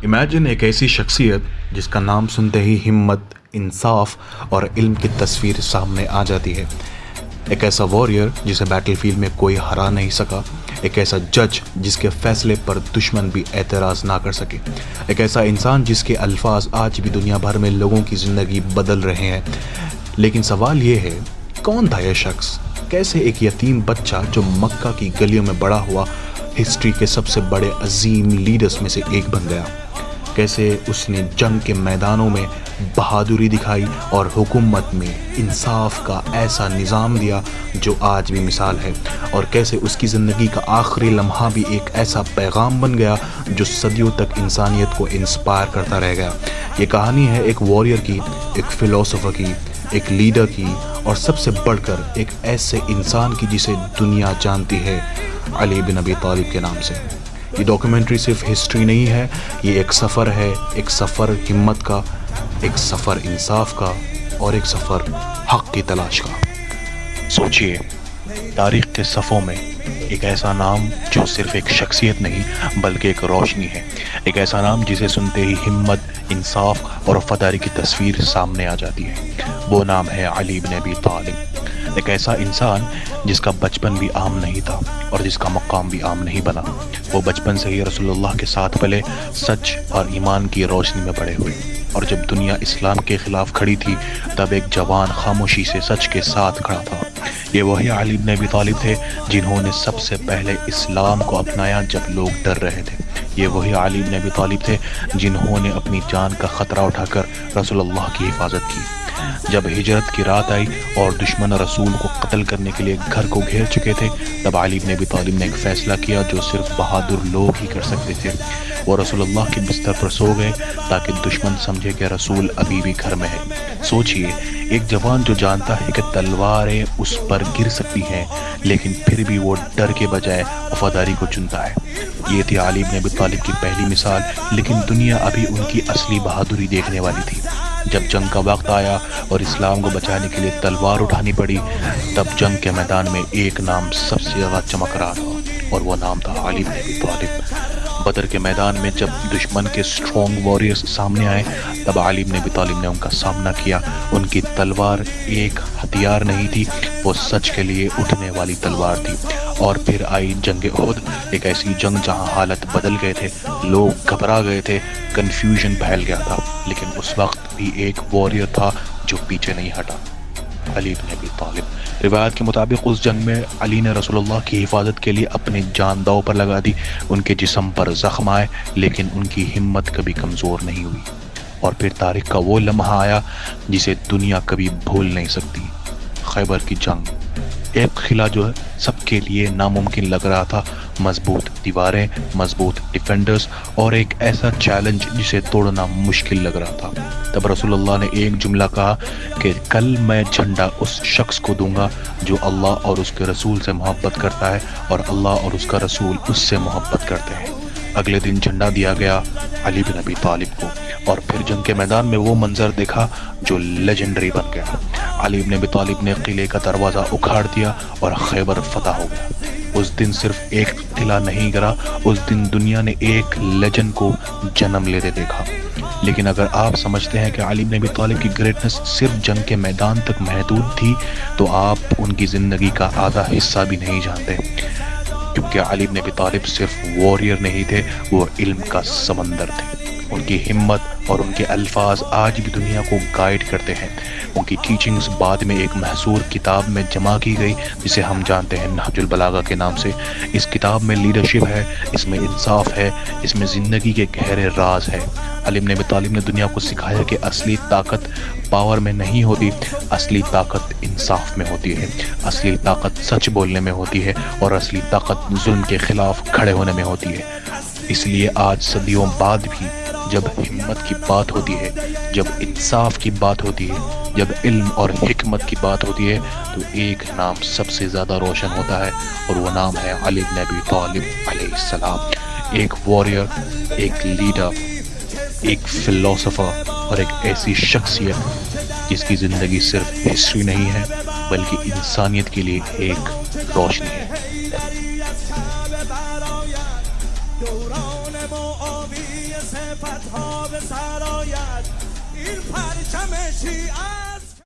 Imagine एक ऐसी शख्सियत जिसका नाम सुनते ही हिम्मत, इंसाफ और इल्म की तस्वीर सामने आ जाती है। एक ऐसा वॉरियर जिसे बैटलफील्ड में कोई हरा नहीं सका। एक ऐसा जज जिसके फैसले पर दुश्मन भी एतराज़ ना कर सके। एक ऐसा इंसान जिसके अल्फाज आज भी दुनिया भर में लोगों की ज़िंदगी बदल रहे हैं। लेकिन सवाल ये है, कौन था यह शख्स? कैसे एक यतीम बच्चा जो मक्का की गलियों में बड़ा हुआ हिस्ट्री के सबसे बड़े अजीम लीडर्स में से एक बन गया? कैसे उसने जंग के मैदानों में बहादुरी दिखाई और हुकूमत में इंसाफ का ऐसा निज़ाम दिया जो आज भी मिसाल है? और कैसे उसकी ज़िंदगी का आखिरी लम्हा भी एक ऐसा पैगाम बन गया जो सदियों तक इंसानियत को इंस्पायर करता रह गया। ये कहानी है एक वॉरियर की, एक फ़िलोसोफर की, एक लीडर की और सबसे बढ़कर एक ऐसे इंसान की जिसे दुनिया जानती है, अली बिन अबी तालिब के नाम से। ये डॉक्यूमेंट्री सिर्फ हिस्ट्री नहीं है, ये एक सफ़र है, एक सफ़र हिम्मत का, एक सफ़र इंसाफ का और एक सफ़र हक़ की तलाश का। सोचिए, तारीख़ के सफ़ों में एक ऐसा नाम जो सिर्फ एक शख्सियत नहीं बल्कि एक रोशनी है। एक ऐसा नाम जिसे सुनते ही हिम्मत, इंसाफ और वफ़ादारी की तस्वीर सामने आ जाती है। वो नाम है अली बिन अबी तालिब। एक ऐसा इंसान जिसका बचपन भी आम नहीं था और जिसका मकाम भी आम नहीं बना। वो बचपन से ही रसूलुल्लाह के साथ पले, सच और ईमान की रोशनी में बड़े हुए, और जब दुनिया इस्लाम के ख़िलाफ़ खड़ी थी तब एक जवान खामोशी से सच के साथ खड़ा था। ये वही अली बिन अबी तालिब थे जिन्होंने सबसे पहले इस्लाम को अपनाया जब लोग डर रहे थे। ये वही अली बिन अबी तालिब थे जिन्होंने अपनी जान का ख़तरा उठाकर रसूलुल्लाह की हिफाजत की। जब हिजरत की रात आई और दुश्मन रसूल को कत्ल करने के लिए घर को घेर चुके थे, तब अली बिन अबी तालिब ने एक फ़ैसला किया जो सिर्फ बहादुर लोग ही कर सकते थे। वो रसूलुल्लाह के बिस्तर पर सो गए ताकि दुश्मन समझे कि रसूल अभी भी घर में है। सोचिए, एक जवान जो जानता है कि तलवारें उस पर गिर सकती हैं, लेकिन फिर भी वो डर के बजाय वफादारी को चुनता है। ये थी अली बिन अबी तालिब की पहली मिसाल, लेकिन दुनिया अभी उनकी असली बहादुरी देखने वाली थी। जब जंग का वक्त आया और इस्लाम को बचाने के लिए तलवार उठानी पड़ी, तब जंग के मैदान में एक नाम सबसे ज़्यादा चमक रहा था, और वो नाम था अली बिन अबी तालिब। बदर के मैदान में जब दुश्मन के स्ट्रॉन्ग वॉरियर्स सामने आए, तब अली बिन अबी तालिब ने उनका सामना किया। उनकी तलवार एक हथियार नहीं थी, वो सच के लिए उठने वाली तलवार थी। और फिर आई जंग उहद, एक ऐसी जंग जहां हालत बदल गए थे, लोग घबरा गए थे, कन्फ्यूजन फैल गया था, लेकिन उस वक्त भी एक वॉरियर था जो पीछे नहीं हटा, अली बिन अबी तालिब। रिवायत के मुताबिक उस जंग में अली ने रसूलुल्लाह की हिफाजत के लिए अपनी जान दांव पर लगा दी। उनके जिस्म पर ज़ख्म आए, लेकिन उनकी हिम्मत कभी कमज़ोर नहीं हुई। और फिर तारीख़ का वो लम्हा आया जिसे दुनिया कभी भूल नहीं सकती, खैबर की जंग। एक किला जो है सबके लिए नामुमकिन लग रहा था, मजबूत दीवारें, मजबूत डिफेंडर्स और एक ऐसा चैलेंज जिसे तोड़ना मुश्किल लग रहा था। तब रसूलुल्लाह ने एक जुमला कहा कि कल मैं झंडा उस शख्स को दूंगा जो अल्लाह और उसके रसूल से मोहब्बत करता है और अल्लाह और उसका रसूल उससे मोहब्बत करते हैं। अगले दिन झंडा दिया गया अली बिन अबी तालिब को, और फिर जंग के मैदान में वो मंजर देखा जो लेजेंडरी बन गया। अली बिन अबी तालिब ने किले का दरवाज़ा उखाड़ दिया और खैबर फतह हो गया। उस दिन सिर्फ एक किला नहीं गिरा, उस दिन दुनिया ने एक लेजेंड को जन्म लेते देखा। लेकिन अगर आप समझते हैं कि अली बिन अबी तालिब की ग्रेटनेस सिर्फ जंग के मैदान तक महदूद थी, तो आप उनकी ज़िंदगी का आधा हिस्सा भी नहीं जानते, क्योंकि अली बिन अबी तालिब सिर्फ वॉरियर नहीं थे, वो इल्म का समंदर थे। उनकी हिम्मत और उनके अल्फाज आज भी दुनिया को गाइड करते हैं। उनकी टीचिंग्स बाद में एक महसूर किताब में जमा की गई जिसे हम जानते हैं नहजुल बलागा के नाम से। इस किताब में लीडरशिप है, इसमें इंसाफ है, इसमें ज़िंदगी के गहरे राज है। अली बिन अबी तालिब ने दुनिया को सिखाया कि असली ताकत पावर में नहीं होती, असली ताकत इंसाफ में होती है, असली ताकत सच बोलने में होती है, और असली ताकत जुल्म के खिलाफ खड़े होने में होती है। इसलिए आज सदियों बाद भी जब हिम्मत की बात होती है, जब इंसाफ की बात होती है, जब इल्म और हिकमत की बात होती है, तो एक नाम सबसे ज़्यादा रोशन होता है, और वो नाम है अली बिन अबी तालिब अलैहिस्सलाम। एक वॉरियर, एक लीडर, एक फ़िलोसोफर और एक ऐसी शख्सियत जिसकी ज़िंदगी सिर्फ हिस्ट्री नहीं है बल्कि इंसानियत के लिए एक रोशनी है। فتح به سر آید این پرچم شیعه